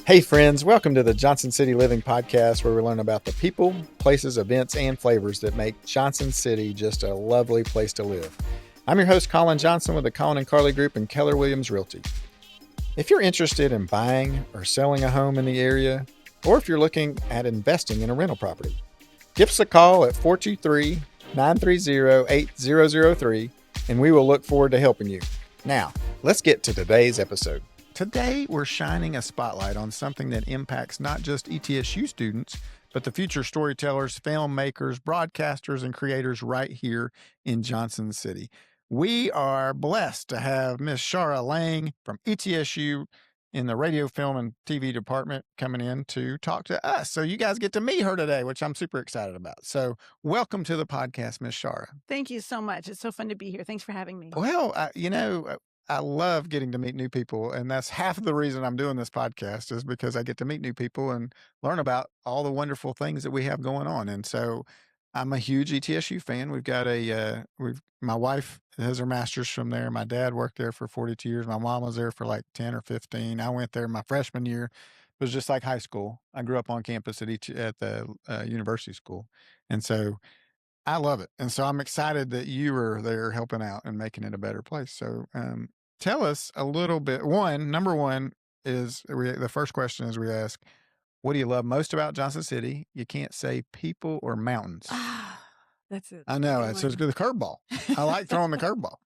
Hey friends, welcome to the Johnson City Living Podcast, where we learn about the people, places, events, and flavors that make Johnson City just a lovely place to live. I'm your host, Colin Johnson, with the Colin and Carly Group and Keller Williams Realty. If you're interested in buying or selling a home in the area, or if you're looking at investing in a rental property, give us a call at 423-930-8003, and we will look forward to helping you. Now, let's get to today's episode. Today, we're shining a spotlight on something that impacts not just ETSU students, but the future storytellers, filmmakers, broadcasters, and creators right here in Johnson City. We are blessed to have Miss Shara Lange from ETSU in the radio, film, and TV department coming in to talk to us. So you guys get to meet her today, which I'm super excited about. So welcome to the podcast, Miss Shara. Thank you so much. It's so fun to be here. Thanks for having me. Well, I love getting to meet new people, and that's half of the reason I'm doing this podcast is because I get to meet new people and learn about all the wonderful things that we have going on. And so I'm a huge ETSU fan. We've got my wife has her master's from there. My dad worked there for 42 years. My mom was there for like 10 or 15. I went there my freshman year. It was just like high school. I grew up on campus at the university school. And so I love it. And so I'm excited that you were there helping out and making it a better place. So tell us a little bit. Number one is the first question is we ask, what do you love most about Johnson City? You can't say people or mountains. That's it. I know. It's the curveball. I like throwing the curveball.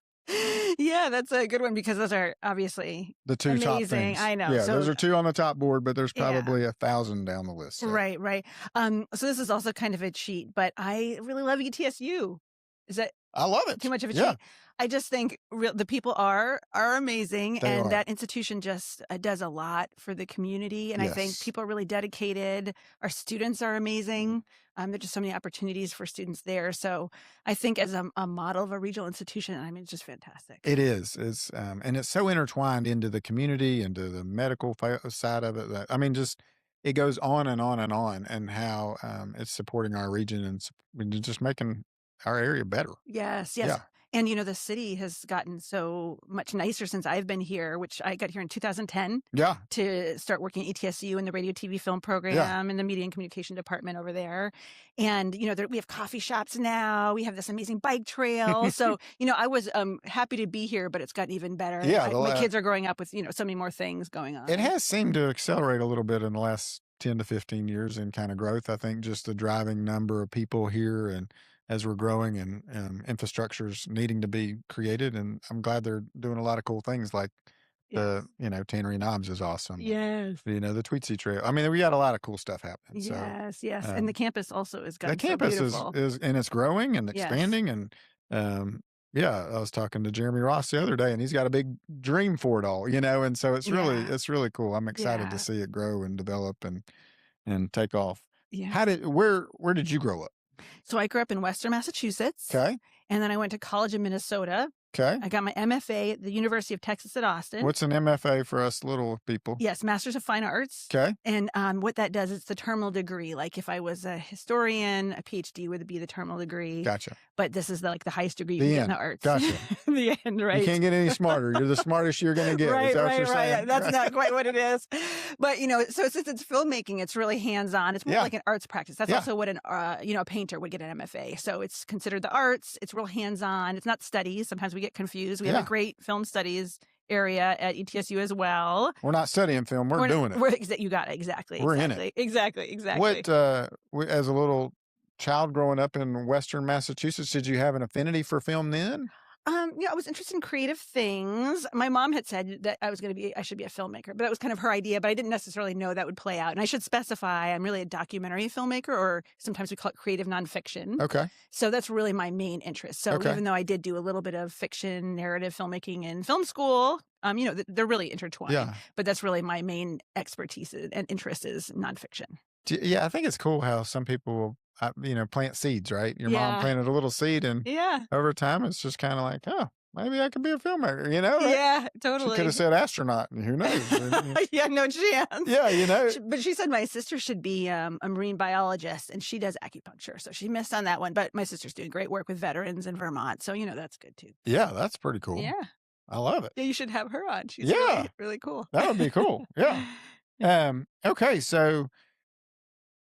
Yeah, that's a good one because those are obviously the two amazing. Top things. I know. Yeah, those are two on the top board, but there's probably 1,000 down the list. So. Right. So this is also kind of a cheat, but I really love ETSU. Is that I love it. Too much of a cheat? I just think the people are amazing, that institution just does a lot for the community. And I think people are really dedicated. Our students are amazing. There's just so many opportunities for students there. So I think as a model of a regional institution, I mean, it's just fantastic. It is. And it's so intertwined into the community, into the medical side of it. It goes on and on and on, and how it's supporting our region and just making our area better. Yes. Yeah. And, the city has gotten so much nicer since I've been here, which I got here in 2010 to start working at ETSU in the radio, TV, film program in the media and communication department over there. And, we have coffee shops now. We have this amazing bike trail. So, I was happy to be here, but it's gotten even better. Yeah, my kids are growing up with, so many more things going on. It has seemed to accelerate a little bit in the last 10 to 15 years in kind of growth. I think just the driving number of people here and as we're growing and infrastructure's needing to be created. And I'm glad they're doing a lot of cool things like the Tannery Knobs is awesome. Yes. The Tweetsy Trail. I mean, we got a lot of cool stuff happening. Yes. And the campus also is gotten the campus so is and it's growing and expanding. And I was talking to Jeremy Ross the other day, and he's got a big dream for it all, and so it's really cool. I'm excited to see it grow and develop and take off. Yeah. Where did you grow up? So I grew up in Western Massachusetts. Okay. And then I went to college in Minnesota. Okay. I got my MFA at the University of Texas at Austin. What's an MFA for us little people? Yes, Masters of Fine Arts. Okay. And what that does, it's the terminal degree. Like if I was a historian, a PhD would be the terminal degree. Gotcha. But this is the highest degree you can get in the arts. Gotcha. The end, right? You can't get any smarter. You're the smartest you're going to get. Right, is that what you're saying? Right. That's not quite what it is. But, so since it's filmmaking, it's really hands-on. It's more like an arts practice. That's also what a painter would get an MFA. So it's considered the arts. It's real hands-on. It's not studies. Sometimes we get confused. We have a great film studies area at ETSU as well. We're not studying film. We're doing it. You got it. Exactly. We're in it. Exactly. What, as a little child growing up in Western Massachusetts, did you have an affinity for film then? I was interested in creative things. My mom had said that I should be a filmmaker, but that was kind of her idea, but I didn't necessarily know that would play out. And I should specify, I'm really a documentary filmmaker, or sometimes we call it creative nonfiction. Okay. So that's really my main interest. So even though I did do a little bit of fiction, narrative filmmaking in film school, they're really intertwined. Yeah. But that's really my main expertise and interest is nonfiction. Yeah, I think it's cool how some people plant seeds, right? Your mom planted a little seed, and over time, it's just kind of like, oh, maybe I could be a filmmaker, Right? Yeah, totally. She could have said astronaut, and who knows? Yeah, no chance. Yeah, But she said my sister should be a marine biologist, and she does acupuncture, so she missed on that one. But my sister's doing great work with veterans in Vermont, so that's good too. Yeah, that's pretty cool. Yeah. I love it. Yeah, you should have her on. She's really, really cool. That would be cool. Yeah. Okay, so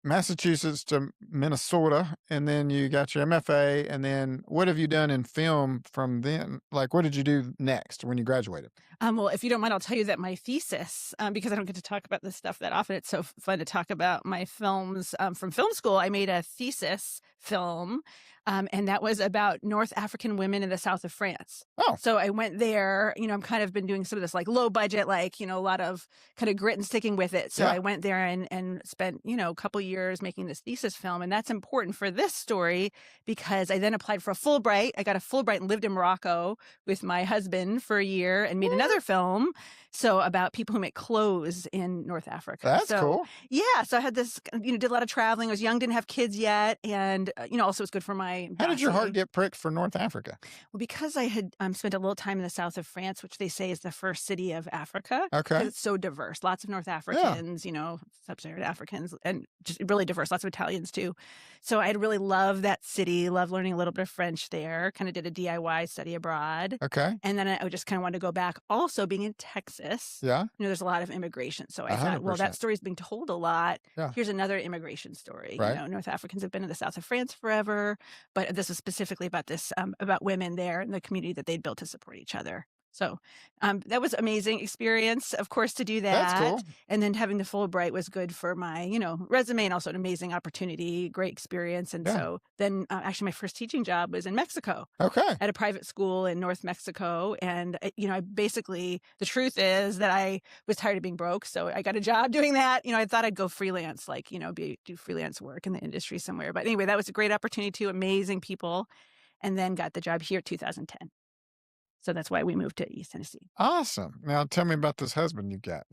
Massachusetts to Minnesota, and then you got your MFA, and then what have you done in film from then? Like, what did you do next when you graduated? Well, if you don't mind, I'll tell you that my thesis, because I don't get to talk about this stuff that often, it's so fun to talk about my films from film school. I made a thesis film, and that was about North African women in the south of France. Oh, So I went there. I'm kind of been doing some of this like low budget, like a lot of kind of grit and sticking with it. So yeah. I went there and spent a couple years making this thesis film, and that's important for this story because I then applied for a Fulbright. I got a Fulbright and lived in Morocco with my husband for a year and made another film. So about people who make clothes in North Africa. That's cool. Yeah. So I had this, did a lot of traveling. I was young, didn't have kids yet. And, also it was good for my How did your dossier. heart get pricked for North Africa? Well, because I had spent a little time in the south of France, which they say is the first city of Africa. Okay. Because it's so diverse. Lots of North Africans, sub-Saharan Africans, and just really diverse. Lots of Italians too. So I really loved that city, loved learning a little bit of French there, kind of did a DIY study abroad. Okay. And then I just kind of wanted to go back. Also being in Texas, yeah, there's a lot of immigration. So I thought, well, that story's being told a lot. Yeah. Here's another immigration story. Right. North Africans have been in the south of France forever, but this is specifically about this, about women there and the community that they'd built to support each other. So that was amazing experience, of course, to do that. That's cool. And then having the Fulbright was good for my, resume, and also an amazing opportunity, great experience. And so then actually my first teaching job was in Mexico. Okay. At a private school in North Mexico. And, I basically, the truth is that I was tired of being broke. So I got a job doing that. I thought I'd go freelance, like, do freelance work in the industry somewhere. But anyway, that was a great opportunity too, amazing people. And then got the job here in 2010. So that's why we moved to East Tennessee. Awesome. Now tell me about this husband you got.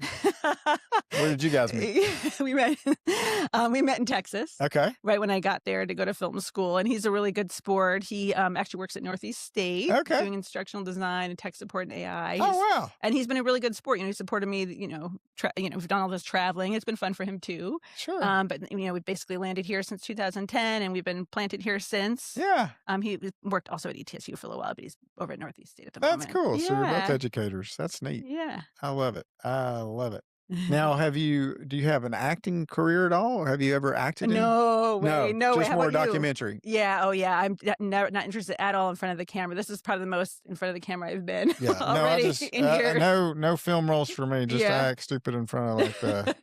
Where did you guys meet? we met in Texas. Okay. Right when I got there to go to film school. And he's a really good sport. He actually works at Northeast State. Okay. Doing instructional design and tech support and AI. Oh, wow. And he's been a really good sport. He supported me, we've done all this traveling. It's been fun for him too. Sure. But, we basically landed here since 2010 and we've been planted here since. Yeah. He worked also at ETSU for a little while, but he's over at Northeast State at the That's moment. cool. Yeah. So you're both educators. That's neat. Yeah. I love it. I love it. Now, do you have an acting career at all? Have you ever acted? No way. No way. Just How more about you? Documentary. Yeah. Oh, yeah. I'm not interested at all in front of the camera. This is probably the most in front of the camera I've been. Yeah. already in here. No film roles for me. Just act stupid in front of like the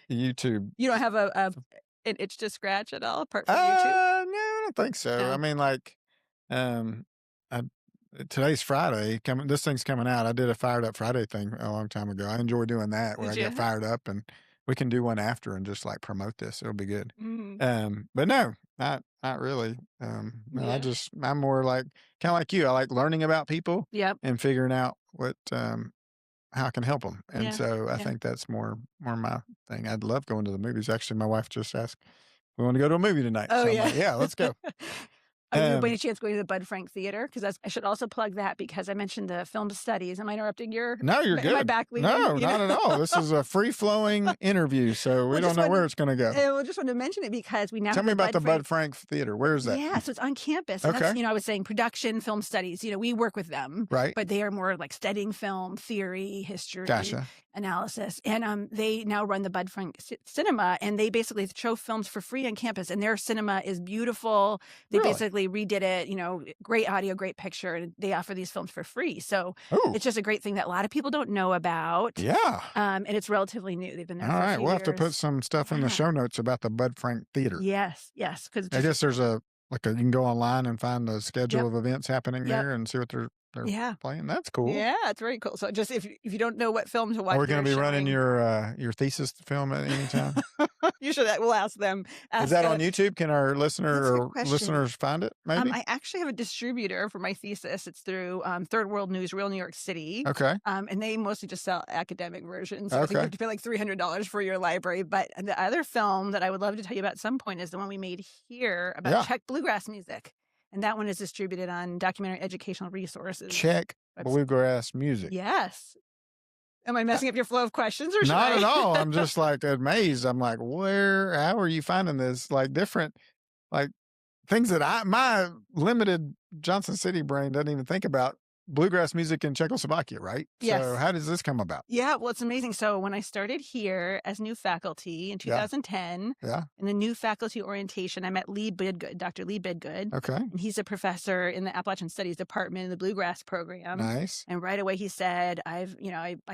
YouTube. You don't have an itch to scratch at all apart from YouTube? No, I don't think so. No. I mean, like, today's Friday. This thing's coming out. I did a Fired Up Friday thing a long time ago. I enjoy doing that where I get fired up, and we can do one after and just like promote this. It'll be good. Mm-hmm. But no, not really. No, I'm more like kind of like you. I like learning about people. Yep. And figuring out what how I can help them. And Yeah. so I think that's more my thing. I'd love going to the movies. Actually, my wife just asked, "We want to go to a movie tonight." Oh, so I'm yeah. like, yeah, let's go. Are you by any chance going to the Bud Frank Theater? Because I should also plug that because I mentioned the film studies. Am I interrupting your? No, you're good. My back leading? No, not at all. This is a free-flowing interview, so we don't know where it's going to go. I just wanted to mention it because we now Tell me about the Bud Frank Theater. Where is that? Yeah, so it's on campus. Okay. That's, I was saying production, film studies. We work with them, right? But they are more like studying film, theory, history, gotcha. Analysis. And they now run the Bud Frank Cinema, and they basically show films for free on campus. And their cinema is beautiful. They basically redid it. Great audio, great picture, and they offer these films for free. So it's just a great thing that a lot of people don't know about. Yeah. And it's relatively new. They've been there all for a right. few We'll years. have to put some stuff in the show notes about the Bud Frank Theater. Yes. Because I guess there's you can go online and find the schedule of events happening there and see what they're playing. That's cool. Yeah, it's very cool. So just if you don't know what film to watch, are we going to be running your thesis film at any time? You should. We'll ask them. Is that on YouTube? Can our listeners find it? Maybe. I actually have a distributor for my thesis. It's through Third World News, Real New York City. Okay. And they mostly just sell academic versions. So I think you have to pay like $300 for your library. But the other film that I would love to tell you about at some point is the one we made here about Czech bluegrass music. And that one is distributed on Documentary Educational Resources. Czech bluegrass music. Yes. Am I messing up your flow of questions or not at all? I'm just like amazed. I'm like, how are you finding this? Like different, like things that my limited Johnson City brain doesn't even think about bluegrass music in Czechoslovakia, right? Yes. So how does this come about? Yeah, well, it's amazing. So when I started here as new faculty in 2010, in the new faculty orientation, I met Dr. Lee Bidgood. Okay. And he's a professor in the Appalachian Studies Department in the Bluegrass program. Nice. And right away he said, I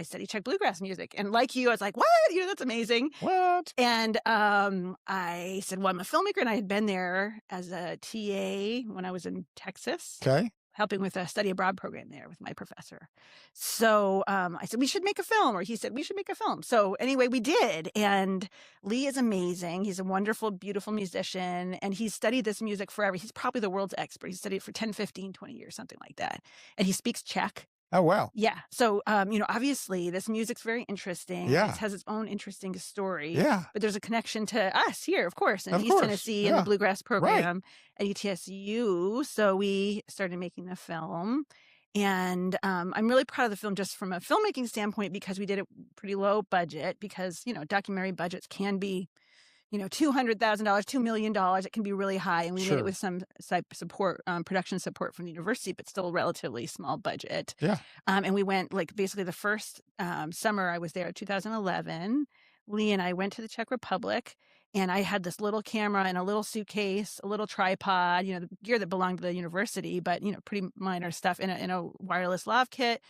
study Czech bluegrass music. And like you, I was like, what? That's amazing. What? And I said, well, I'm a filmmaker, and I had been there as a TA when I was in Texas. Okay. Helping with a study abroad program there with my professor. So I said, we should make a film, or he said, we should make a film. So anyway, we did. And Lee is amazing. He's a wonderful, beautiful musician, and he's studied this music forever. He's probably the world's expert. He's studied it for 10, 15, 20 years, something like that. And he speaks Czech. Oh, wow. Yeah. So, obviously this music's very interesting. Yeah. It has its own interesting story. Yeah. But there's a connection to us here, of course, in Of East course. Tennessee and the bluegrass program at ETSU. So we started making the film. And I'm really proud of the film just from a filmmaking standpoint, because we did it pretty low budget, because, documentary budgets can be $200,000, $2 million. It can be really high. And we made it with some support, production support from the university, but still relatively small budget. Yeah. And we went basically the first summer I was there, 2011, Lee and I went to the Czech Republic, and I had this little camera and a little suitcase, a little tripod, the gear that belonged to the university, but, pretty minor stuff in a wireless lav kit,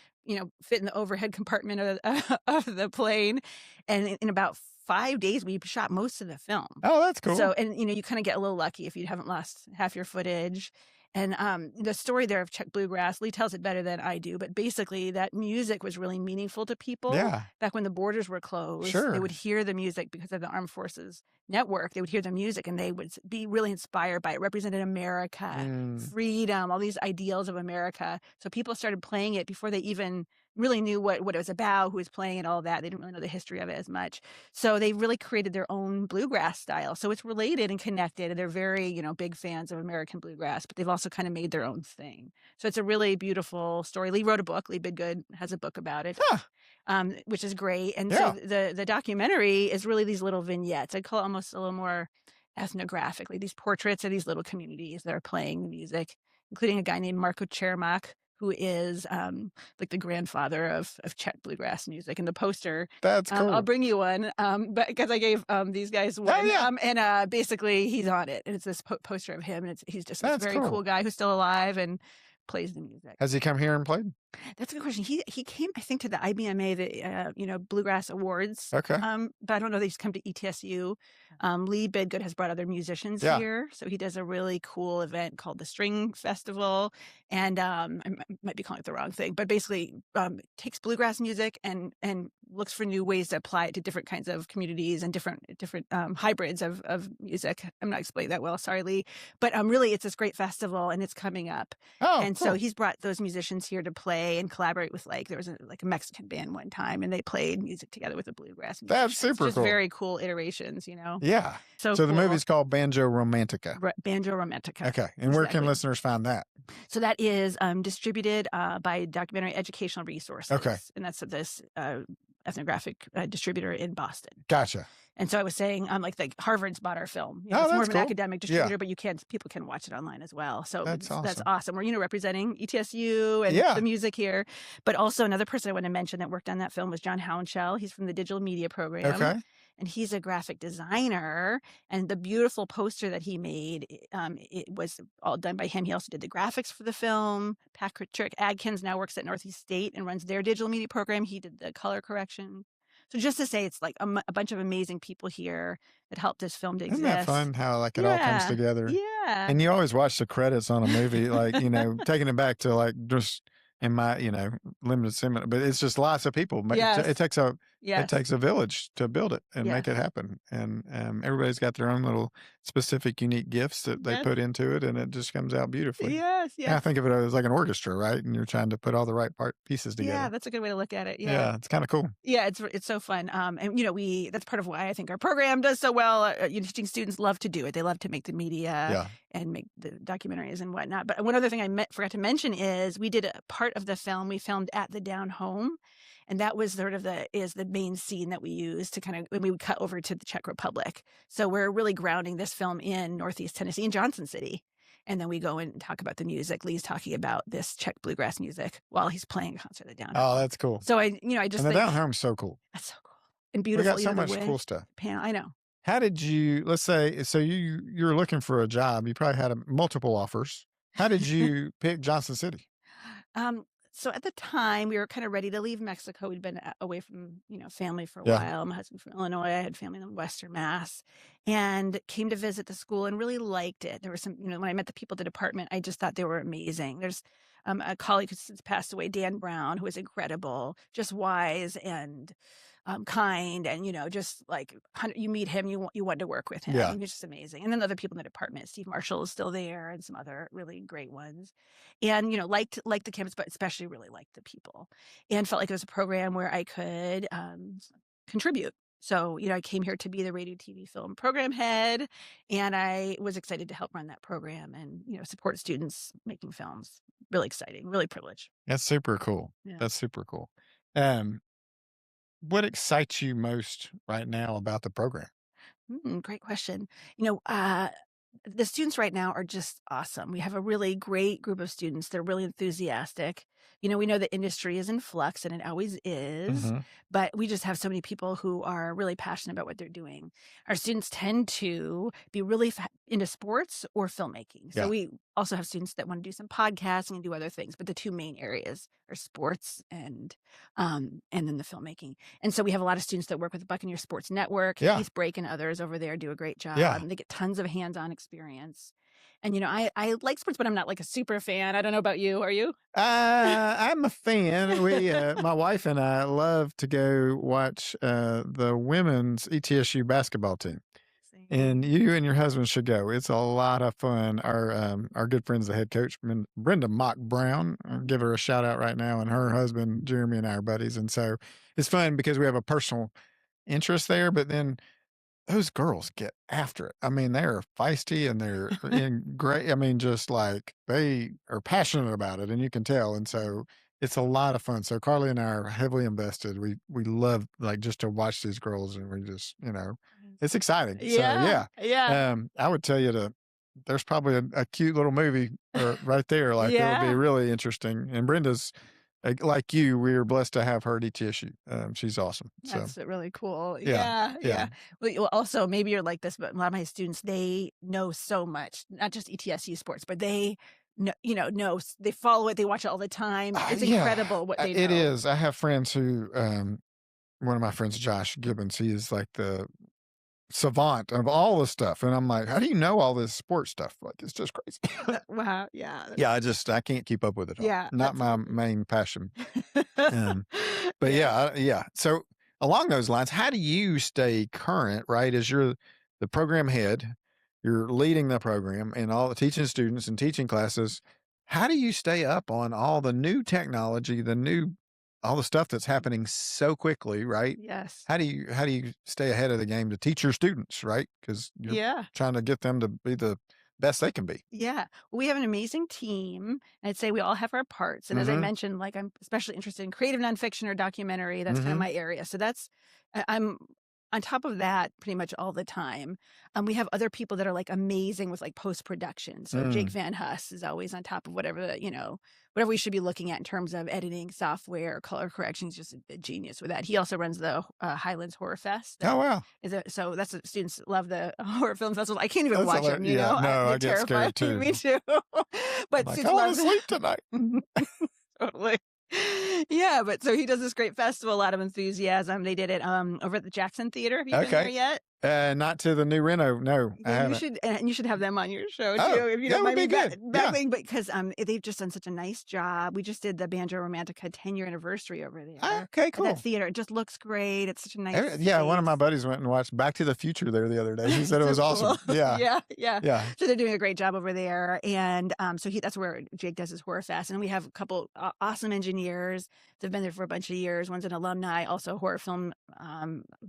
fit in the overhead compartment of the plane. And in about 5 days, we shot most of the film. Oh, that's cool. So, and you kind of get a little lucky if you haven't lost half your footage. And the story there of Czech bluegrass, Lee tells it better than I do, but basically that music was really meaningful to people. Back when the borders were closed, they would hear the music because of the Armed Forces Network. They would hear the music and they would be really inspired by it. It represented America, freedom, all these ideals of America. So people started playing it before they even really knew what it was about, who was playing it, all that. They didn't really know the history of it as much. So they really created their own bluegrass style. So it's related and connected. And they're very, big fans of American bluegrass, but they've also kind of made their own thing. So it's a really beautiful story. Lee wrote a book. Lee Bidgood has a book about it, which is great. And so the documentary is really these little vignettes. I'd call it almost a little more ethnographic, like these portraits of these little communities that are playing the music, including a guy named Marko Čermák, who is like the grandfather of Czech bluegrass music. And the poster, that's cool. I'll bring you one, but because I gave these guys one, and basically he's on it, and it's this poster of him, and he's just a very cool guy who's still alive and plays the music. Has he come here and played? That's a good question. He came, I think, to the IBMA, the Bluegrass Awards. Okay. But I don't know that he's come to ETSU. Lee Bidgood has brought other musicians here, so he does a really cool event called the String Festival, and I might be calling it the wrong thing, but basically takes bluegrass music and looks for new ways to apply it to different kinds of communities and different hybrids of music. I'm not explaining that well, sorry, Lee, but really it's this great festival, and it's coming up. Oh, and cool. So he's brought those musicians here to play and collaborate with, there was a Mexican band one time, and they played music together with the bluegrass musicians. That's super just cool. Very cool iterations, Yeah. So cool. The movie's called Banjo Romantica. Banjo Romantica. Okay. And where can listeners find that? So that is distributed by Documentary Educational Resources. Okay. And that's this ethnographic distributor in Boston. Gotcha. And so I was saying, like Harvard's bought our film. It's more of an academic distributor, but people can watch it online as well. So that's awesome. We're representing ETSU and the music here. But also another person I want to mention that worked on that film was John Hounshell. He's from the digital media program. Okay. And he's a graphic designer. And the beautiful poster that he made, it was all done by him. He also did the graphics for the film. Patrick Adkins now works at Northeast State and runs their digital media program. He did the color correction. So just to say, it's like a bunch of amazing people here that helped this film to exist. Isn't that fun how it all comes together? Yeah. And you always watch the credits on a movie, taking it back to just in my, limited cinema, but it's just lots of people. It takes a village to build it and make it happen. And everybody's got their own little specific, unique gifts that they put into it, and it just comes out beautifully. Yes. And I think of it as like an orchestra, right? And you're trying to put all the right pieces together. Yeah, that's a good way to look at it. Yeah, it's kind of cool. Yeah, it's so fun. And that's part of why I think our program does so well. Teaching students love to do it. They love to make the media and make the documentaries and whatnot. But one other thing I forgot to mention is we did a part of the film. We filmed at the Down Home. And that was sort of the main scene that we used to when we would cut over to the Czech Republic. So we're really grounding this film in Northeast Tennessee, in Johnson City. And then we go and talk about the music. Lee's talking about this Czech bluegrass music while he's playing a concert at the down Oh, home. that's cool. So I And just the think down home's so cool. that's so cool and We got beautiful. so The much cool wood stuff. panel. I know. How did you, let's say, so you're looking for a job. You probably had multiple offers. How did you pick Johnson City? Um, so at the time, we were kind of ready to leave Mexico. We'd been away from, family for a Yeah. while. My husband from Illinois. I had family in Western Mass, and came to visit the school and really liked it. There were some, when I met the people at the department, I just thought they were amazing. There's a colleague who's since passed away, Dan Brown, who was incredible, just wise and kind, and just like you meet him, you want to work with him. Yeah. He's just amazing. And then other people in the department, Steve Marshall is still there, and some other really great ones. And liked the campus, but especially really liked the people, and felt like it was a program where I could contribute. So I came here to be the radio, TV, film program head, and I was excited to help run that program and support students making films. Really exciting, really privileged. That's super cool. Yeah. That's super cool. What excites you most right now about the program? Great question. The students right now are just awesome. We have a really great group of students. They're really enthusiastic. We know the industry is in flux, and it always is, Mhm. but we just have so many people who are really passionate about what they're doing. Our students tend to be really into sports or filmmaking. So Yeah. we also have students that want to do some podcasting and do other things, but the two main areas are sports and then the filmmaking. And so we have a lot of students that work with the Buccaneer Sports Network. Yeah. Keith Brake and others over there do a great job. Yeah. And they get tons of hands-on experience. And I like sports, but I'm not like a super fan. I don't know about you. Are you? I'm a fan. My wife and I love to go watch the women's ETSU basketball team. And you and your husband should go. It's a lot of fun. Our good friend's the head coach, Brenda Mock Brown. I'll give her a shout out right now. And her husband, Jeremy, and I are buddies. And so it's fun because we have a personal interest there. But then those girls get after it. I mean, they're feisty and they're great. I mean, just like they are passionate about it, and you can tell. And so it's a lot of fun. So Carly and I are heavily invested. We love like just to watch these girls, and we just it's exciting. Yeah, So yeah. I would tell you there's probably a cute little movie right there. Like it would be Yeah. really interesting. And Brenda's like you, we were blessed to have her at ETSU. She's awesome. So That's really cool. yeah. Yeah. Well, also, maybe you're like this, but a lot of my students, they know so much, not just ETSU sports, but they know, they follow it. They watch it all the time. It's incredible what they know. It is. I have friends who, one of my friends, Josh Gibbons, he is like the savant of all this stuff. And I'm like, how do you know all this sports stuff? Like, it's just crazy. Wow. Yeah. Yeah. I can't keep up with it all. Yeah. Not my main passion. But yeah. So along those lines, how do you stay current, right? As you're the program head, you're leading the program and all the teaching students and teaching classes. How do you stay up on all the new technology, all the stuff that's happening so quickly, right? Yes. How do you stay ahead of the game to teach your students, right? Because you're trying to get them to be the best they can be. Yeah. We have an amazing team. I'd say we all have our parts. And as I mentioned, like I'm especially interested in creative nonfiction or documentary. That's kind of my area. So I'm on top of that pretty much all the time. We have other people that are like amazing with like post-production. So Jake Van Huss is always on top of whatever we should be looking at in terms of editing software, color correction. He's just a genius with that. He also runs the Highlands Horror Fest. Oh, wow. So that's what students love, the horror film festival. I can't even watch them, No, I get terrified. scared too. Me too. But Like, students I want love to sleep tonight. Totally. Yeah, but so he does this great festival, a lot of enthusiasm. They did it over at the Jackson Theater. Have you been there yet? Not to the new Reno. No, I haven't. You should have them on your show too, Oh, if you that don't would mind be me good. babbling, because they've just done such a nice job. We just did the Banjo Romantica 10-year anniversary over there. Okay, At cool. that theater. It just looks great. It's such a nice Yeah, one of my space. buddies went and watched Back to the Future there the other day. He said it So was awesome. cool. Yeah. Yeah. So they're doing a great job over there. And so that's where Jake does his Horror Fest. And we have a couple awesome engineers that have been there for a bunch of years. One's an alumni, also horror film,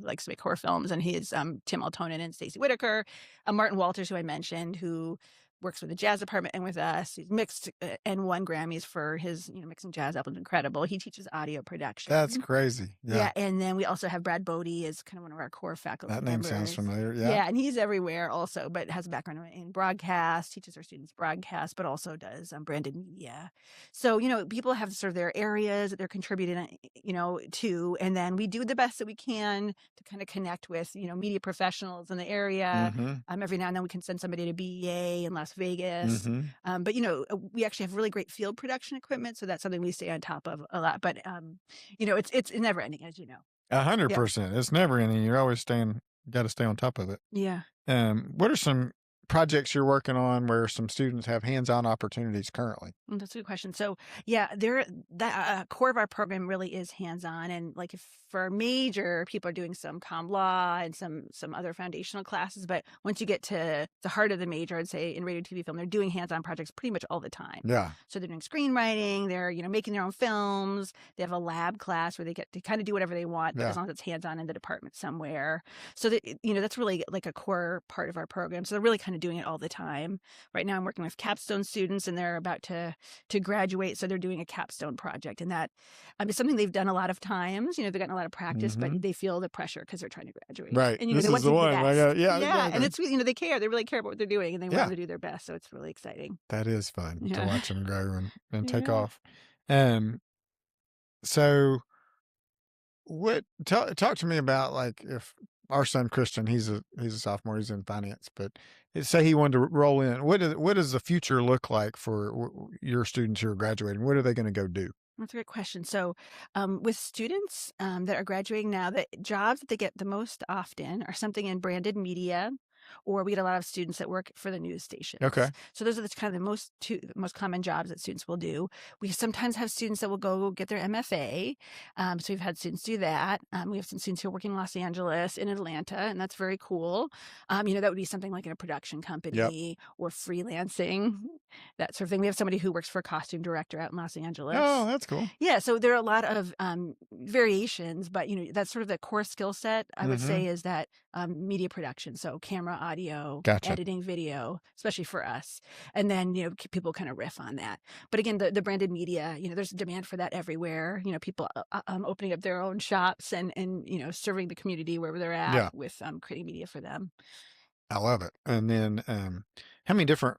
likes to make horror films. And he is Tim Altonen and Stacey Whitaker. Martin Walters, who I mentioned, who works with the jazz department and with us. He's mixed and won Grammys for his, mixing jazz albums. Incredible. He teaches audio That's production. crazy. Yeah. Yeah, and then we also have Brad Bodie as kind of one of our core faculty That name sounds members. familiar. Yeah. Yeah, and he's everywhere also, but has a background in broadcast, teaches our students broadcast, but also does branded media. So, people have sort of their areas that they're contributing, to, and then we do the best that we can to kind of connect with, media professionals in the area. Every now and then we can send somebody to BEA in Las Vegas. But, we actually have really great field production equipment, so that's something we stay on top of a lot. But, it's never ending, as you know. 100%. It's never ending. You're always got to stay on top of it. Yeah. What are some projects you're working on where some students have hands-on opportunities currently? That's a good question. So, yeah, the core of our program really is hands-on, and like if for a major, people are doing some comm law and some other foundational classes. But once you get to the heart of the major, I'd say in radio, TV, film, they're doing hands-on projects pretty much all the time. Yeah. So they're doing screenwriting. They're making their own films. They have a lab class where they get to kind of do whatever they want, but as long as it's hands-on in the department somewhere. So that that's really like a core part of our program. So they're really kind of doing it all the time. Right now, I'm working with capstone students, and they're about to graduate, so they're doing a capstone project, and that is something they've done a lot of times. They've gotten a lot of practice, but they feel the pressure because they're trying to graduate. Right. And this they want is to the do one. the best. Yeah. Yeah. And it's they care. They really care about what they're doing, and they want to do their best. So it's really exciting. That is fun to watch them grow and take Yeah. off. So talk to me about, like, if our son Christian, he's a sophomore, he's in finance, but say he wanted to roll in, what does the future look like for your students who are graduating? What are they going to go do? That's a great question. So, with students that are graduating now, the jobs that they get the most often are something in branded media, or we get a lot of students that work for the news stations. Okay. So those are the kind of the most common jobs that students will do. We sometimes have students that will go get their MFA. So we've had students do that. We have some students who are working in Los Angeles, in Atlanta, and that's very cool. That would be something like in a production company or freelancing, that sort of thing. We have somebody who works for a costume director out in Los Angeles. Oh, that's cool. Yeah, so there are a lot of variations, but that's sort of the core skill set, I would say, is that media production. So camera, audio, editing video, especially for us. And then, people kind of riff on that. But again, the branded media, there's a demand for that everywhere. People opening up their own shops and serving the community wherever they're at with creating media for them. I love it. And then how many different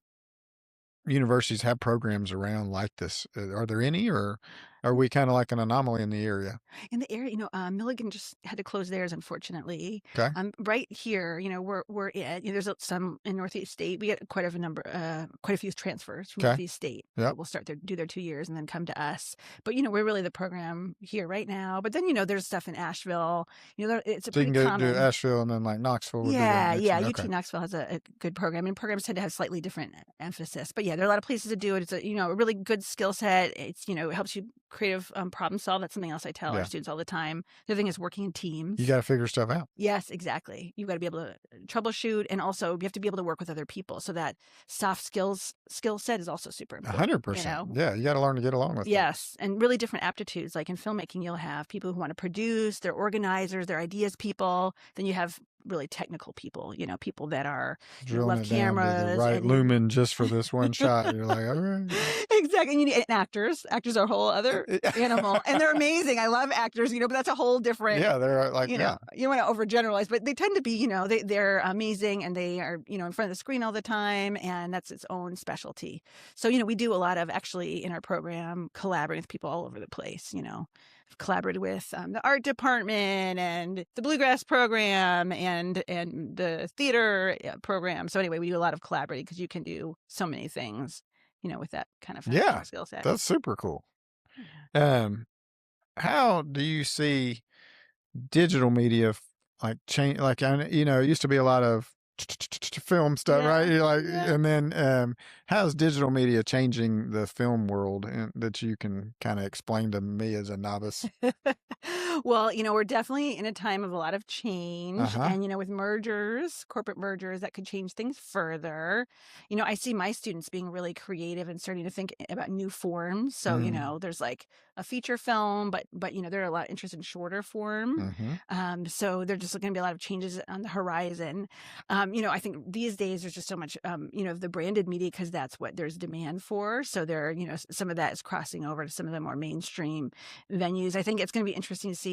universities have programs around like this? Are there any, or are we kind of like an anomaly in the area? In the area, Milligan just had to close theirs, unfortunately. Okay. Right here, we're there's some in Northeast State. We get quite a few transfers from Northeast State. Will start do their 2 years and then come to us. But we're really the program here right now. But then there's stuff in Asheville. It's a so you pretty can common. do Asheville, and then like Knoxville. Would Yeah. Okay. UT Knoxville has a good program, and programs tend to have slightly different emphasis. But yeah, there are a lot of places to do it. It's a really good skill set. It's it helps you creative problem solve. That's something else I tell our students all the time. The other thing is working in teams. You got to figure stuff out. Yes, exactly. You've got to be able to troubleshoot, and also you have to be able to work with other people. So that soft skill set is also super important. 100%. Yeah, you got to learn to get along with. Yes, and really different aptitudes. Like in filmmaking, you'll have people who want to produce. They're organizers. They're ideas people. Then you have really technical people, people that are love cameras, right lumen just for this one shot. You're like, all right. Exactly. And actors are a whole other animal, and they're amazing. I love actors, but that's a whole different. Yeah, they're like, you don't want to overgeneralize, but they tend to be, they're amazing, and they are, in front of the screen all the time, and that's its own specialty. So, we do a lot of actually in our program collaborating with people all over the place. I've collaborated with the art department and the bluegrass program and the theater program. So anyway, we do a lot of collaborating because you can do so many things, with that kind of skill set. That's super cool. How do you see digital media like change? Like, it used to be a lot of film stuff, right? You're like, and then how's digital media changing the film world and that you can kind of explain to me as a novice? Well, we're definitely in a time of a lot of change. Uh-huh. And, with mergers, corporate mergers, that could change things further. I see my students being really creative and starting to think about new forms. So, Mm. there's like a feature film, but they're a lot interested in shorter form. Mm-hmm. So there's just going to be a lot of changes on the horizon. I think these days there's just so much, of the branded media because that's what there's demand for. So there, some of that is crossing over to some of the more mainstream venues. I think it's going to be interesting to see,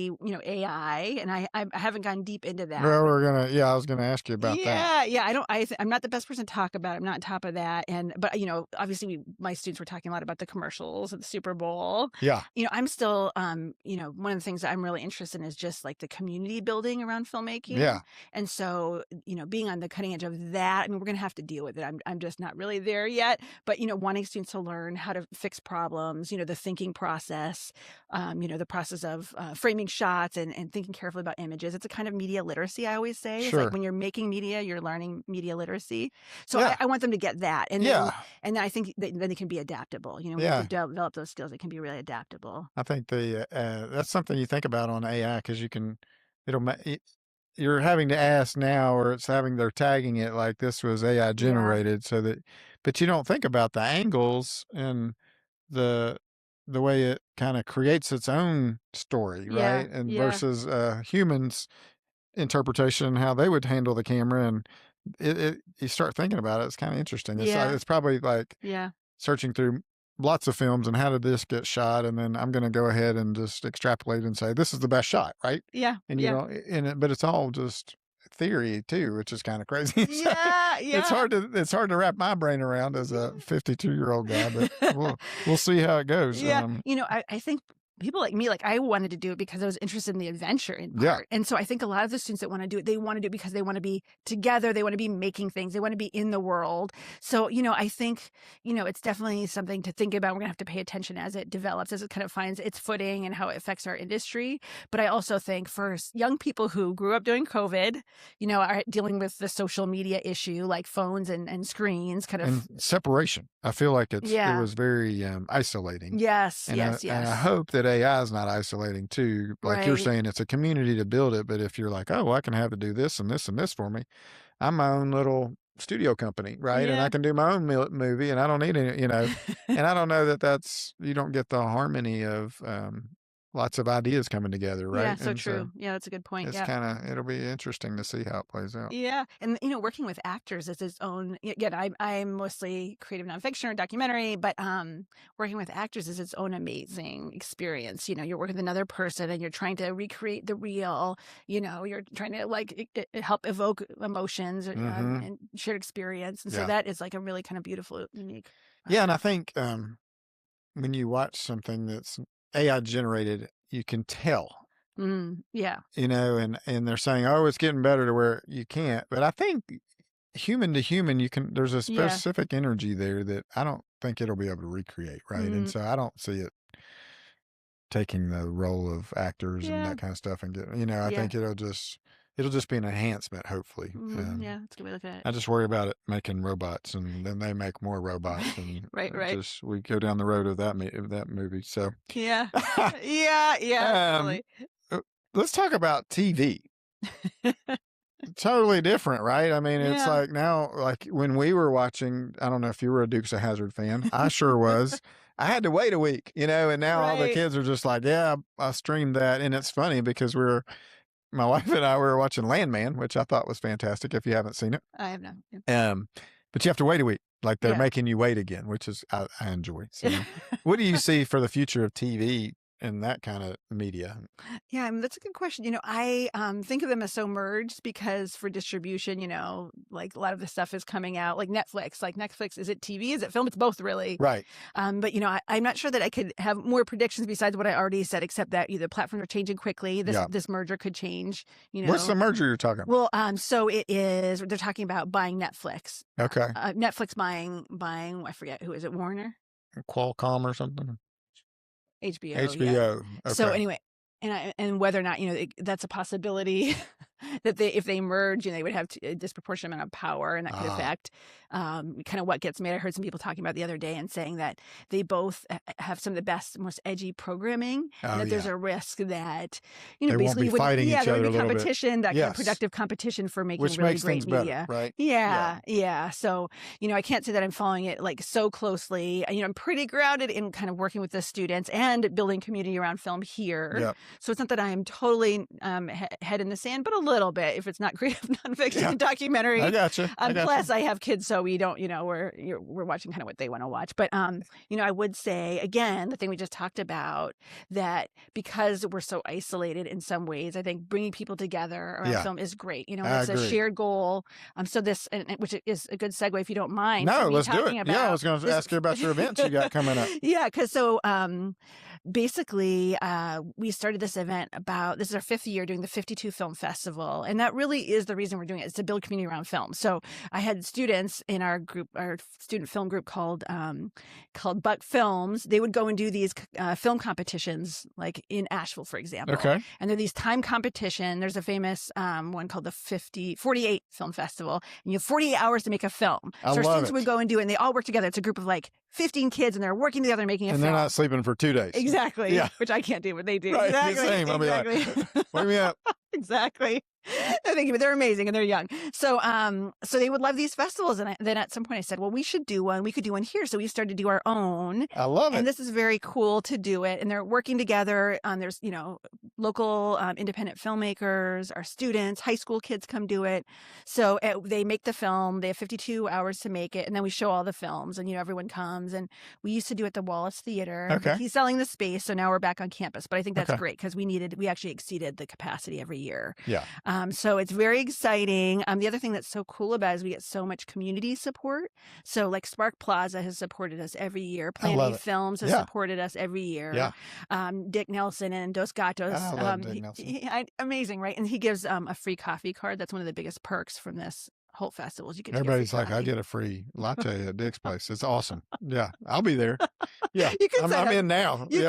AI, and I haven't gone deep into that. Well, I was gonna ask you about that. Yeah, I'm not the best person to talk about it. I'm not on top of that. But obviously my students were talking a lot about the commercials at the Super Bowl. Yeah. I'm still, one of the things that I'm really interested in is just like the community building around filmmaking. Yeah. And so, being on the cutting edge of that, I mean, we're going to have to deal with it. I'm just not really there yet, but, wanting students to learn how to fix problems, the thinking process, the process of framing shots and thinking carefully about images. It's a kind of media literacy, I always say. It's Sure. like when you're making media, you're learning media literacy. So Yeah. I want them to get that. And Yeah. then I think then they can be adaptable. When Yeah. you develop those skills, they can be really adaptable. I think that's something you think about on AI because it'll you're having to ask now, or they're tagging it like this was AI generated, so that, but you don't think about the angles and the the way it kind of creates its own story, Yeah, right? And yeah, versus humans' interpretation, how they would handle the camera, and you start thinking about it, it's kind of interesting. yeah, It's probably like yeah, searching through lots of films and how did this get shot, and then I'm going to go ahead and just extrapolate and say this is the best shot, right? yeah, And you yeah. know, but it's all just theory too, which is kind of crazy. So Yeah, yeah. it's hard to wrap my brain around as a 52-year-old guy, but we'll see how it goes. Yeah. I think people like me, like I wanted to do it because I was interested in the adventure in Yeah, part. And so I think a lot of the students that want to do it, they want to do it because they want to be together. They want to be making things. They want to be in the world. So, I think, it's definitely something to think about. We're going to have to pay attention as it develops, as it kind of finds its footing and how it affects our industry. But I also think for young people who grew up during COVID, are dealing with the social media issue, like phones and screens kind of. and separation. I feel like it Yeah. was very isolating. Yes, And yes, and I yes. hope that AI is not isolating too. Like you're Right. saying, it's a community to build it. But if you're like, oh, well, I can have it do this and this and this for me, I'm my own little studio company, right? And I Yeah. can do my own movie, and I don't need any, And I don't know that you don't get the harmony of lots of ideas coming together, Yeah, right? so And so true. Yeah, that's a good point. it's Yeah. it'll be interesting to see how it plays out. Yeah. And working with actors is its own, again, I'm mostly creative nonfiction or documentary, but working with actors is its own amazing experience. You're working with another person and you're trying to recreate the real, you're trying to like help evoke emotions Hmm. and shared experience. And so Yeah. that is like a really kind of beautiful, unique Yeah. And I process. think when you watch something that's AI generated, you can tell, Yeah. and they're saying, oh, it's getting better to where you can't. But I think human to human, there's a Yeah. specific energy there that I don't think it'll be able to recreate, right? And Mm, so I don't see it taking the role of actors and yeah. that kind of stuff and I Yeah. think it'll just be an enhancement, hopefully. Yeah. That's a good way to look at it. I just worry about it making robots, and then they make more robots, Right. and Right. Right. just we go down the road of of that movie. So, Yeah. Yeah. Yeah. um, Totally. uh, let's talk about TV. Totally different, right? I mean, it's Yeah. like now, like when we were watching, I don't know if you were a Dukes of Hazzard fan. I sure was. I had to wait a week, and now all the Right. kids are just like, yeah, I streamed that. And it's funny because my wife and I were watching Landman, which I thought was fantastic if you haven't seen it. I have not. Yeah. Um, but you have to wait a week. Like they're Yeah. making you wait again, which is, I enjoy. So, what do you see for the future of TV and that kind of media? Yeah, I mean, that's a good question. I think of them as so merged because for distribution, like a lot of the stuff is coming out like Netflix. Like Netflix, is it TV? Is it film? It's both really. Right. But I'm not sure that I could have more predictions besides what I already said, except that the platforms are changing quickly. Yeah. This merger could change. What's the merger you're talking about? Well, so it is. They're talking about buying Netflix. Okay. Netflix buying. I forget who is it. Warner. Qualcomm or something? HBO. Yeah. HBO. Okay. So anyway, and whether or not that's a possibility. that if they merge, they would have a disproportionate amount of power, and that could affect kind of what gets made. I heard some people talking about the other day and saying that they both have some of the best, most edgy programming, and that there's a risk that they basically won't be fighting each other there would a be little bit. competition, that kind of productive competition for making which really makes great things media. better, right? Yeah. So I can't say that I'm following it like so closely. I'm pretty grounded in kind of working with the students and building community around film here. Yep. So it's not that I'm totally head in the sand, but a little bit if it's not creative nonfiction documentary. I gotcha. Plus, I have kids, so we don't, we're watching kind of what they want to watch. But I would say again, the thing we just talked about, that because we're so isolated in some ways, I think bringing people together around film is great. It's a shared goal. So this, which is a good segue if you don't mind. No, let's do it. I was going to ask you about your events you got coming up. Because basically, we started this event this is our 5th year doing the 52 Film Festival. And that really is the reason we're doing it, is to build community around film. So I had students in our group, our student film group called Buck Films. They would go and do these film competitions, like in Asheville, for example. Okay. And they're these time competition. There's a famous one called the 48 Film Festival. And you have 48 hours to make a film. So our students would go and do it, and they all work together. It's a group of like 15 kids, and they're working together and making a film. And they're not sleeping for 2 days. Exactly. Yeah. Which I can't do, but they do. Right. Exactly. The same. I'll be like, wake me up. Exactly. Thank you, but they're amazing and they're young. So they would love these festivals. And then at some point I said, well, we should do one. We could do one here. So we started to do our own. I love it. And this is very cool to do it. And they're working together. There's, local independent filmmakers, our students, high school kids come do it. So they make the film. They have 52 hours to make it. And then we show all the films, and, everyone comes. And we used to do it at the Wallace Theater. Okay. He's selling the space. So now we're back on campus. But I think that's great because we actually exceeded the capacity every year. Yeah. So it's very exciting. The other thing that's so cool about it is we get so much community support. So like Spark Plaza has supported us every year. Plan B Films has supported us every year. Yeah. Dick Nelson and Dos Gatos. I love Dick Nelson. Amazing, right? And he gives a free coffee card. That's one of the biggest perks from this whole festival. Is you get Everybody's like, I get a free latte at Dick's place. It's awesome. Yeah, I'll be there. Yeah, I'm in now. You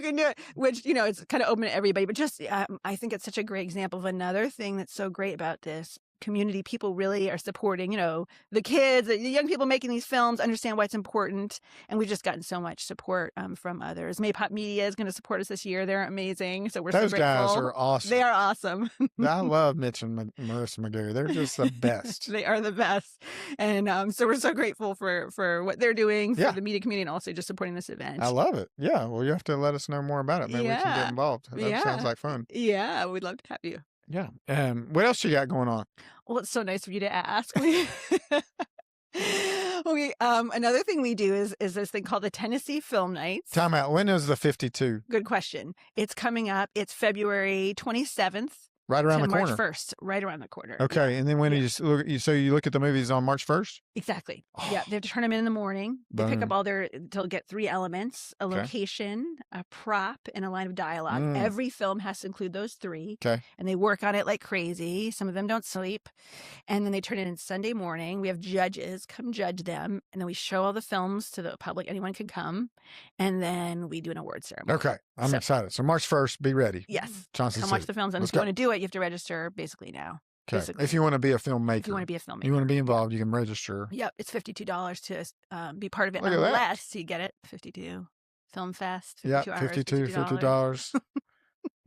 can do it. Which, it's kind of open to everybody. But just, I think it's such a great example of another thing that's so great about this community. People really are supporting, the kids, the young people making these films, understand why it's important. And we've just gotten so much support from others. Maypop Media is going to support us this year. They're amazing. So we're so grateful. Those guys are awesome. They are awesome. I love Mitch and Marissa McGarry. They're just the best. They are the best. And so we're so grateful for what they're doing for the media community, and also just supporting this event. I love it. Yeah. Well, you have to let us know more about it. Maybe we can get involved. That sounds like fun. Yeah. We'd love to have you. Yeah. What else you got going on? Well, it's so nice of you to ask. Okay. Another thing we do is this thing called the Tennessee Film Nights. Time out. When is the 52? Good question. It's coming up. It's February 27th. Right around the corner. March 1st, right around the corner. Okay. Yeah. And then when you look at the movies on March 1st? Exactly. Oh. Yeah. They have to turn them in the morning. They pick up they'll get 3 elements: a location, a prop, and a line of dialogue. Every film has to include those 3. Okay. And they work on it like crazy. Some of them don't sleep. And then they turn it in Sunday morning. We have judges come judge them. And then we show all the films to the public. Anyone can come. And then we do an award ceremony. Okay. I'm excited. So March 1st, be ready. Yes. Johnson Come City. watch the films. And if you want to do it, you have to register basically now. Okay. If you want to be a filmmaker. You want to be involved, you can register. Yep. It's $52 to be part of it. Unless you get it. 52 Film Fest. 52 yeah. hours,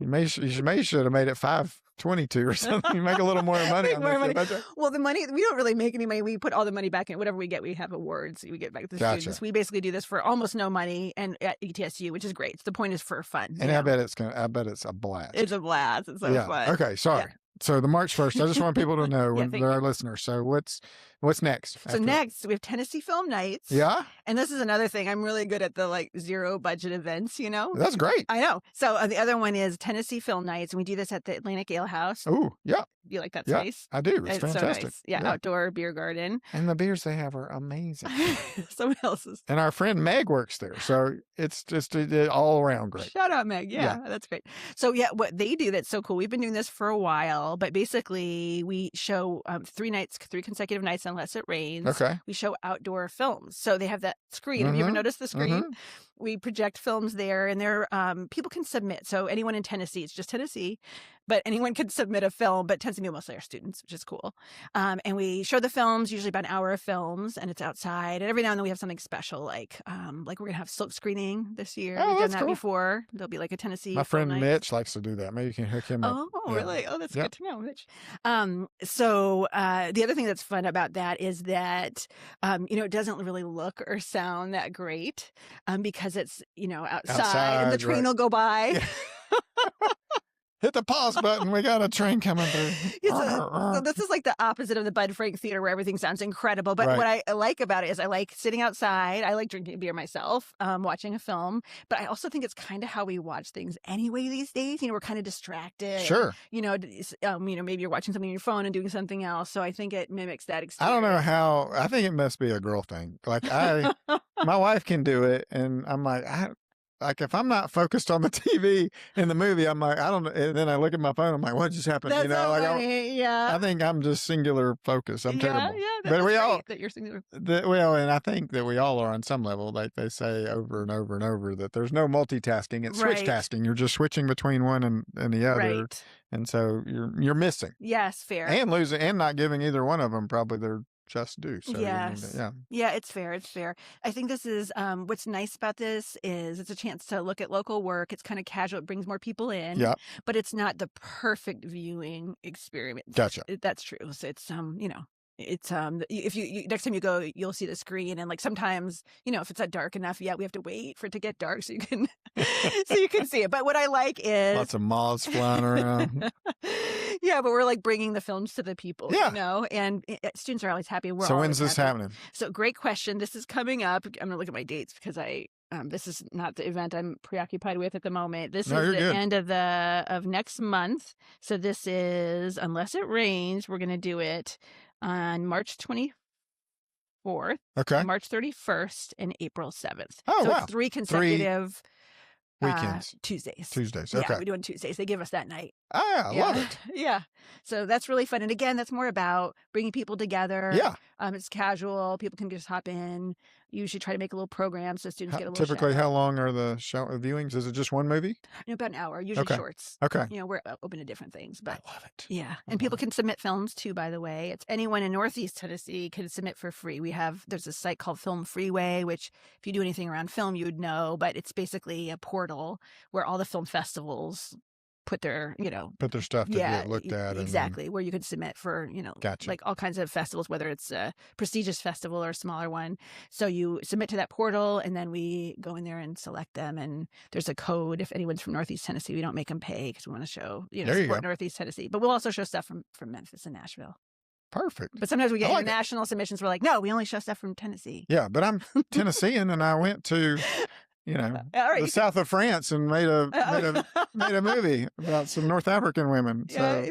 $50. You should have made it $5.22 or something. You make a little more money on that. Well, the money, we don't really make any money. We put all the money back in. Whatever we get, we have awards. We get back to the students. We basically do this for almost no money, and at ETSU, which is great. The point is for fun. And I bet it's a blast. It's a blast. It's so fun. Okay, sorry. Yeah. So the March 1st, I just want people to know when they're our listeners. So what's next? So next we have Tennessee Film Nights. Yeah. And this is another thing. I'm really good at the 0 budget events, That's great. I know. So the other one is Tennessee Film Nights, and we do this at the Atlantic Ale House. Oh, yeah. Do you like that yeah, space? I do. It's fantastic. So nice. Yeah, outdoor beer garden. And the beers they have are amazing. Someone else's. And our friend Meg works there. So it's just all around great. Shout out, Meg. Yeah, that's great. So what they do that's so cool, we've been doing this for a while, but basically we show 3 consecutive nights unless it rains. Okay. We show outdoor films. So they have that screen. Have you ever noticed the screen? we project films there, and there people can submit. So anyone in Tennessee, it's just Tennessee, but anyone can submit a film. But it tends to be mostly our students, which is cool. And we show the films, usually about an hour of films, and it's outside. And every now and then we have something special, like we're gonna have silk screening this year. Oh, We've done that's that cool. before. There'll be like a Tennessee. My friend night. Mitch likes to do that. Maybe you can hook him up. Oh, really? Oh, that's good to know, Mitch. So the other thing that's fun about that is that it doesn't really look or sound that great because it's outside and the train will go by. Yeah. Hit the pause button. We got a train coming through. So this is like the opposite of the Bud Frank Theater where everything sounds incredible. But what I like about it is I like sitting outside. I like drinking beer myself, watching a film. But I also think it's kind of how we watch things anyway these days. We're kind of distracted. Sure. Maybe you're watching something on your phone and doing something else. So I think it mimics that experience. I don't know how. I think it must be a girl thing. Like my wife can do it, and I'm like, if I'm not focused on the TV in the movie, I'm like, I don't know. And then I look at my phone, I'm like, what just happened? That's so funny. Yeah. I think I'm just singular focus. I'm terrible. Yeah, but we all, that you're singular. And I think that we all are on some level. Like they say over and over and over that there's no multitasking. It's switch tasking. You're just switching between one and the other. Right. And so you're missing. Yes, fair. And losing and not giving either one of them probably their just do. So yes. Yeah, it's fair. It's fair. I think this is what's nice about this is it's a chance to look at local work. It's kind of casual. It brings more people in. Yeah. But it's not the perfect viewing experience. Gotcha. That's true. So it's it's if you next time you go, you'll see the screen, and like sometimes if it's not dark enough, we have to wait for it to get dark so you can see it. But what I like is lots of moths flying around. Yeah, but we're like bringing the films to the people, and students are always happy. So when's this happening? So great question. This is coming up. I'm gonna look at my dates because this is not the event I'm preoccupied with at the moment. This is the end of next month. So this is, unless it rains, we're gonna do it on March 24th, March 31st, and April 7th. Oh, so wow. It's 3 consecutive weekends. Tuesdays. Okay. Yeah, we do it on Tuesdays. They give us that night. I love it. Yeah. So that's really fun. And again, that's more about bringing people together. Yeah. It's casual. People can just hop in. Usually try to make a little program so students get a little typically, how long are the viewings? Is it just one movie? About an hour, usually shorts. Okay. We're open to different things. But I love it. Yeah. And people can submit films too, by the way. It's anyone in Northeast Tennessee can submit for free. There's a site called Film Freeway, which if you do anything around film, you would know, but it's basically a portal where all the film festivals put their stuff to get looked at. Exactly. Where you could submit for, gotcha. like all kinds of festivals, whether it's a prestigious festival or a smaller one. So you submit to that portal and then we go in there and select them. And there's a code. If anyone's from Northeast Tennessee, we don't make them pay because we want to show, support Northeast Tennessee. But we'll also show stuff from Memphis and Nashville. Perfect. But sometimes we get international submissions. We're like, no, we only show stuff from Tennessee. Yeah, but I'm Tennessean and I went to the south of France and made a movie about some North African women. So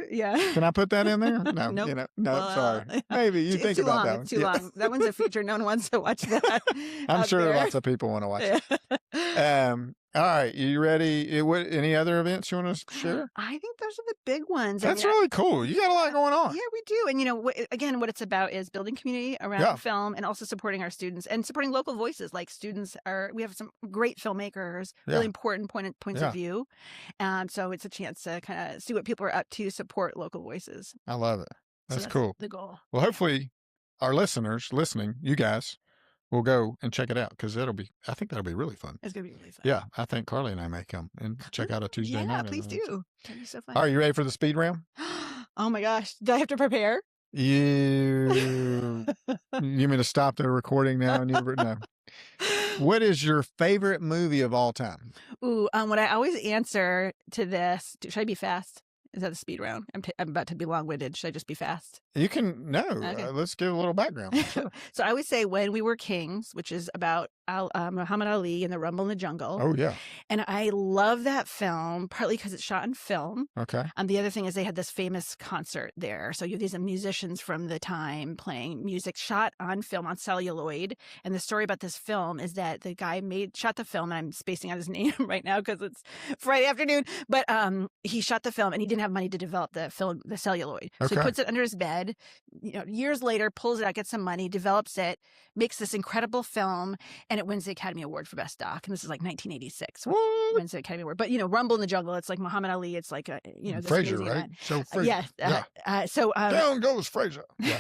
can I put that in there? No, nope. Sorry. Maybe you think about that one. It's too long. That one's a feature. No one wants to watch that. I'm sure lots of people want to watch it. All right, you ready? Any other events you want to share? I think those are the big ones. That's really cool. You got a lot going on. Yeah, we do. And, again, what it's about is building community around film and also supporting our students and supporting local voices. Like we have some great filmmakers, really important points of view. So it's a chance to kind of see what people are up to, support local voices. I love it. That's cool. The goal. Well, hopefully our listeners listening, you guys, we'll go and check it out because I think that'll be really fun. It's going to be really fun. Yeah. I think Carly and I may come and check out a Tuesday night. Yeah, please do. That'd be so fun. Are you ready for the speed round? Oh my gosh. Do I have to prepare? You mean to stop the recording now? No. What is your favorite movie of all time? Ooh, what I always answer to this, should I be fast? Is that a speed round? I'm about to be long-winded. Should I just be fast? You can, no. Okay. Let's give a little background. Sure. So I would say When We Were Kings, which is about Muhammad Ali and the Rumble in the Jungle. Oh, yeah. And I love that film, partly because it's shot in film. Okay. The other thing is they had this famous concert there. So you have these musicians from the time playing music shot on film, on celluloid. And the story about this film is that the guy shot the film, and I'm spacing out his name right now because it's Friday afternoon, but he shot the film and he didn't have money to develop the celluloid. Okay. So he puts it under his bed, years later, pulls it out, gets some money, develops it, makes this incredible film. And and it wins the Academy Award for Best Doc. And this is like 1986. What? Wins the Academy Award. But, Rumble in the Jungle, it's like Muhammad Ali. It's like, this Fraser, amazing right? event. So Fraser. Down goes Fraser. Yeah.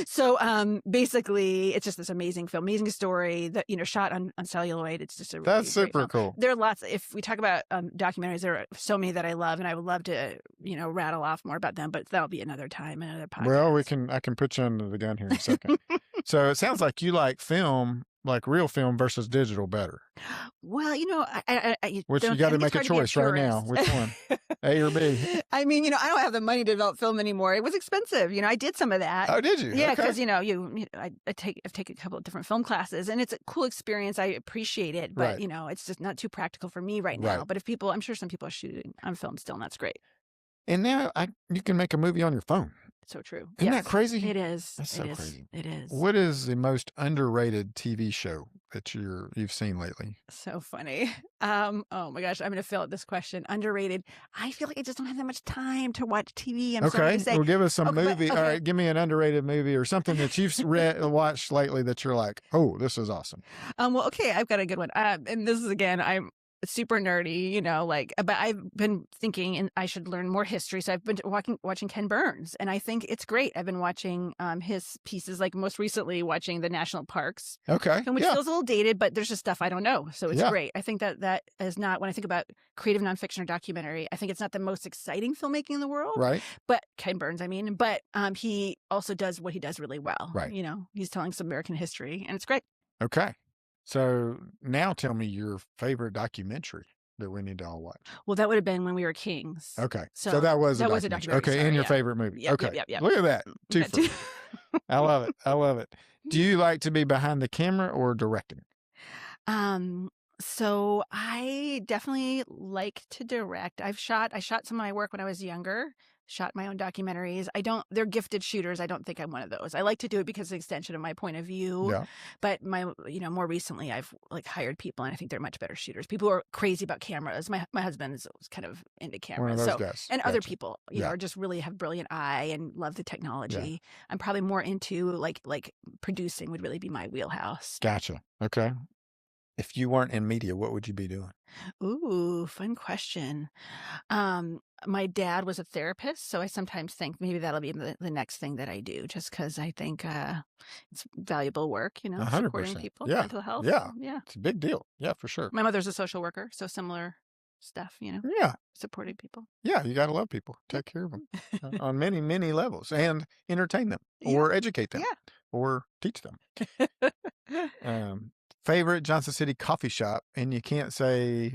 So basically, it's just this amazing film, amazing story that, shot on celluloid. It's just that's super cool. There are lots. If we talk about documentaries, there are so many that I love, and I would love to, rattle off more about them, but that'll be another time, another podcast. Well, I can put you under the gun here in a second. So it sounds like you like film, like real film versus digital better. Well, which you got to make a choice right now. Which one? A or B? I mean, I don't have the money to develop film anymore. It was expensive. I did some of that. Oh, did you? Yeah, because I've taken a couple of different film classes, and it's a cool experience. I appreciate it, but it's just not too practical for me right now. But if I'm sure some people are shooting on film still, and that's great. And now you can make a movie on your phone. So true. Isn't that crazy? It is. That's so crazy. It is. What is the most underrated TV show that you've seen lately? So funny. Oh my gosh, I'm going to fill out this question. Underrated. I feel like I just don't have that much time to watch TV. I'm sorry to say. Well, give us some movie. Okay. All right, give me an underrated movie or something that you've watched lately that you're like, oh, this is awesome. Well, okay, I've got a good one. And this is again, I'm super nerdy, but I've been thinking, and I should learn more history. So I've been watching Ken Burns, and I think it's great. I've been watching his pieces, like most recently watching the national parks. Okay. Which feels a little dated, but there's just stuff I don't know. So it's great. I think that is not, when I think about creative nonfiction or documentary, I think it's not the most exciting filmmaking in the world. Right. But Ken Burns, but he also does what he does really well. Right. He's telling some American history, and it's great. Okay. So now tell me your favorite documentary that we need to all watch. Well, that would have been When We Were Kings. Okay. So that was a documentary. Okay. Sorry, and your favorite movie. Yep, okay. Yep. Look at that. Two for I love it. I love it. Do you like to be behind the camera or directing? So I definitely like to direct. I shot some of my work when I was younger. Shot my own documentaries. They're gifted shooters. I don't think I'm one of those. I like to do it because it's an extension of my point of view. Yeah. But more recently I've hired people, and I think they're much better shooters. People who are crazy about cameras. My husband is kind of into cameras. One of those guys. And other people, are just really have brilliant eye and love the technology. Yeah. I'm probably more into like producing would really be my wheelhouse. Gotcha. Okay. If you weren't in media, what would you be doing? Ooh, fun question. My dad was a therapist, so I sometimes think maybe that'll be the next thing that I do, just because I think it's valuable work, 100%. Supporting people, mental health. Yeah. Yeah. It's a big deal. Yeah, for sure. My mother's a social worker, so similar stuff, Yeah. Supporting people. Yeah, you got to love people. Take care of them on many, many levels, and entertain them or educate them or teach them. Favorite Johnson City coffee shop, and you can't say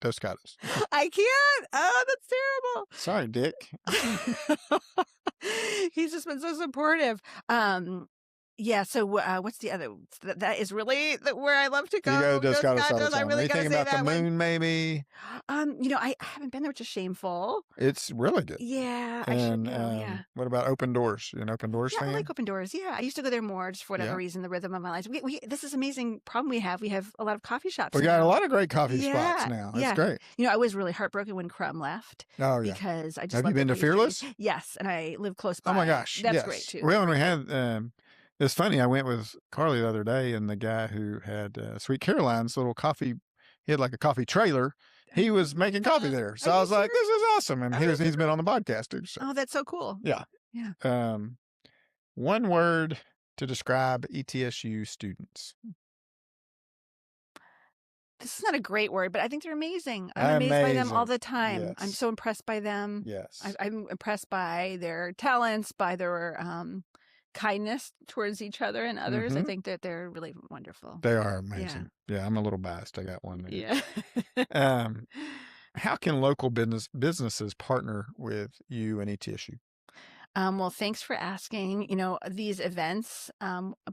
Dos Gatos. I can't. Oh, that's terrible. Sorry, Dick. He's just been so supportive. Yeah. So what's the other? That is really where I love to go. You go to Dos Gatos all the time. I really got to say about that the moon, maybe. I haven't been there, which is shameful. It's really good. Yeah. And I should go. Yeah. What about Open Doors? You an Open Doors fan? I like Open Doors. Yeah, I used to go there more just for whatever reason. The rhythm of my life. This is amazing problem we have. We have a lot of coffee shops. We got a lot of great coffee spots now. That's great. I was really heartbroken when Crumb left. Oh yeah. Because I just have you been to Fearless? Yes, and I live close by. Oh my gosh, that's great too. Well, and we had. It's funny. I went with Carly the other day, and the guy who had Sweet Caroline's little coffee, he had like a coffee trailer. He was making coffee there, so I was like, "This is awesome!" And he's been on the podcast too. So. Oh, that's so cool. Yeah, yeah. One word to describe ETSU students. This is not a great word, but I think they're amazing. I'm amazed by them all the time. Yes. I'm so impressed by them. Yes, I'm impressed by their talents, by their kindness towards each other and others. I think that they're really wonderful. They are amazing. Yeah, I'm a little biased. I got one there. Yeah. How can local businesses partner with you and ETSU? Well, thanks for asking. These events,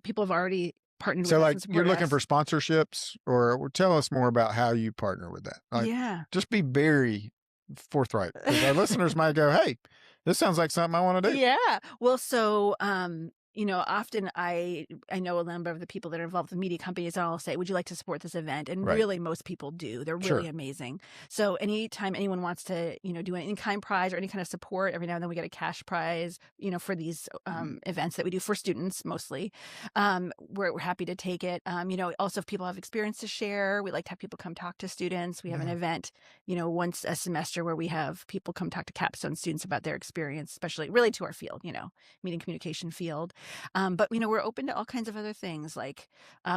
people have already partnered with us. So like you're looking for sponsorships, or tell us more about how you partner with that. Just be very forthright, because our listeners might go, "Hey, this sounds like something I want to do." Yeah. Well, so often I know a number of the people that are involved with media companies, and I'll say, would you like to support this event? And really, most people do. They're really amazing. So anytime anyone wants to, do an in-kind prize or any kind of support, every now and then we get a cash prize, for these events that we do for students mostly. We're happy to take it. Also if people have experience to share, we like to have people come talk to students. We have an event, once a semester where we have people come talk to capstone students about their experience, especially really to our field, meeting communication field. But we're open to all kinds of other things. Like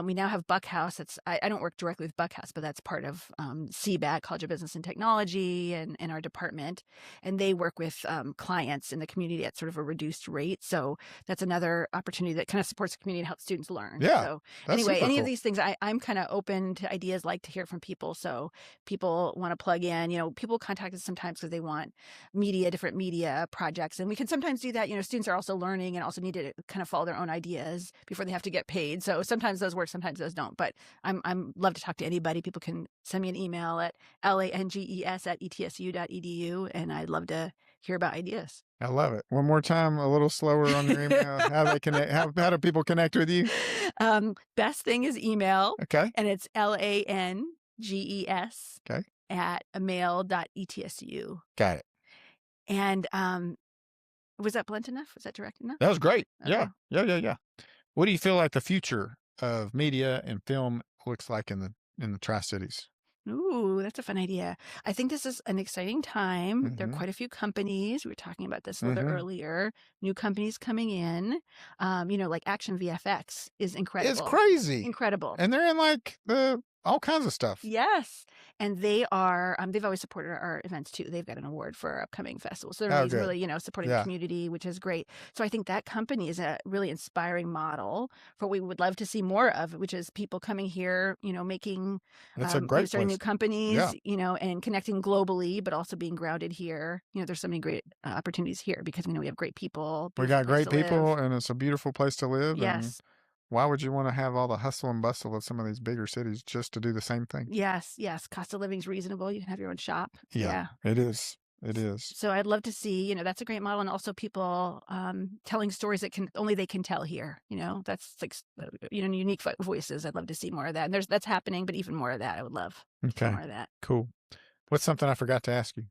we now have Buckhouse. I don't work directly with Buckhouse, but that's part of CBAT, College of Business and Technology, and our department. And they work with clients in the community at sort of a reduced rate. So that's another opportunity that kind of supports the community and helps students learn. Yeah. So anyway, any of these things, I'm kind of open to ideas, like to hear from people. So people want to plug in, people contact us sometimes because they want different media projects. And we can sometimes do that. Students are also learning and also need to kind of follow their own ideas before they have to get paid. So sometimes those work, sometimes those don't. But I'm love to talk to anybody. People can send me an email at langes@etsu.edu, and I'd love to hear about ideas. I love it. One more time, a little slower on your email. How they connect? How do people connect with you? Best thing is email. Okay. And it's LANGES. Okay. At mail.etsu. Got it. And was that blunt enough? Was that direct enough? That was great. Okay. Yeah. What do you feel like the future of media and film looks like in the Tri-Cities? Ooh, that's a fun idea. I think this is an exciting time. There are quite a few companies. We were talking about this a little bit earlier. New companies coming in. Like Action VFX is incredible. It's crazy. Incredible. And they're in like all kinds of stuff. Yes. And they are, they've always supported our events too. They've got an award for our upcoming festival. So they're really, supporting the community, which is great. So I think that company is a really inspiring model for what we would love to see more of, which is people coming here, making, it's a great starting place. New companies, and connecting globally, but also being grounded here. There's so many great opportunities here because we know we have great people. We got great people and it's a beautiful place to live. Yes. And why would you want to have all the hustle and bustle of some of these bigger cities just to do the same thing? Yes. Cost of living is reasonable. You can have your own shop. Yeah. It is. So I'd love to see, that's a great model. And also people telling stories that only they can tell here. That's like, unique voices. I'd love to see more of that. And that's happening, but even more of that. I would love more of that. Cool. What's something I forgot to ask you?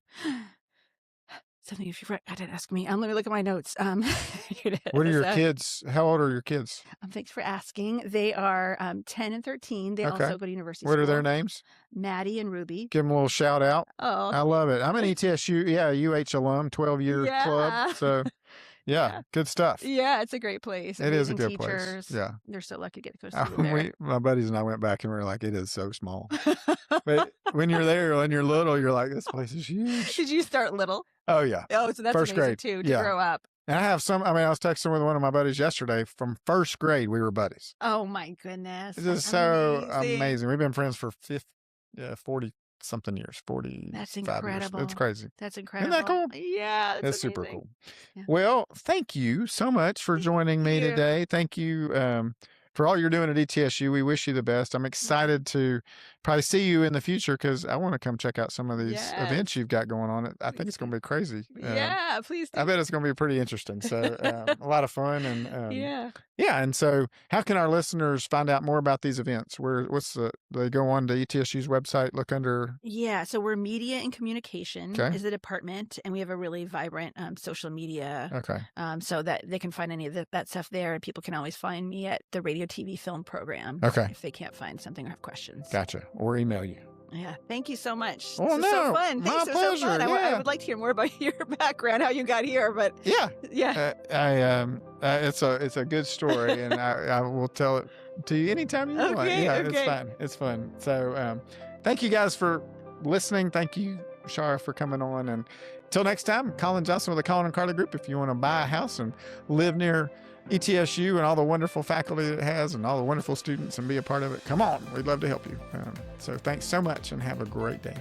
Something you forgot to ask me. Let me look at my notes. What are your kids? How old are your kids? Thanks for asking. They are 10 and 13. They also go to university What school. are their names? Maddie and Ruby. Give them a little shout out. Oh. I love it. I'm an ETSU, UH alum, 12-year club. So, good stuff. Yeah, it's a great place. It is a good teachers. place. Yeah. They're so lucky to get to go school there. My buddies and I went back and we were like, it is so small. But when you're there, when you're little, you're like, this place is huge. Did you start little? Oh, yeah. Oh, so that's first amazing grade too, to grow up. And I have I was texting with one of my buddies yesterday. From first grade, we were buddies. Oh, my goodness. This is so amazing. We've been friends for 40-something years, 45 That's incredible. years. It's crazy. That's incredible. Isn't that cool? Yeah, that's super cool. Yeah. Well, thank you so much for joining me today. Thank you for all you're doing at ETSU. We wish you the best. I'm excited to probably see you in the future because I want to come check out some of these events you've got going on. I think it's going to be crazy. Yeah, please do. I bet it's going to be pretty interesting. So a lot of fun. And and so how can our listeners find out more about these events? They go on to ETSU's website, look under? Yeah, so we're Media and Communication is the department, and we have a really vibrant social media. So that they can find any of that stuff there, and people can always find me at the Radio TV Film Program if they can't find something or have questions. Gotcha. Or email you. Yeah. Thank you so much. Oh, this is so fun. My Thanks. pleasure. So fun. Yeah. I would like to hear more about your background, how you got here, but it's a good story, and I will tell it to you anytime you want. Yeah, it's fine. It's fun. So thank you guys for listening. Thank you, Shara, for coming on. And until next time, Colin Johnson with the Colin and Carly Group. If you want to buy a house and live near ETSU and all the wonderful faculty it has and all the wonderful students and be a part of it, come on. We'd love to help you. So thanks so much and have a great day.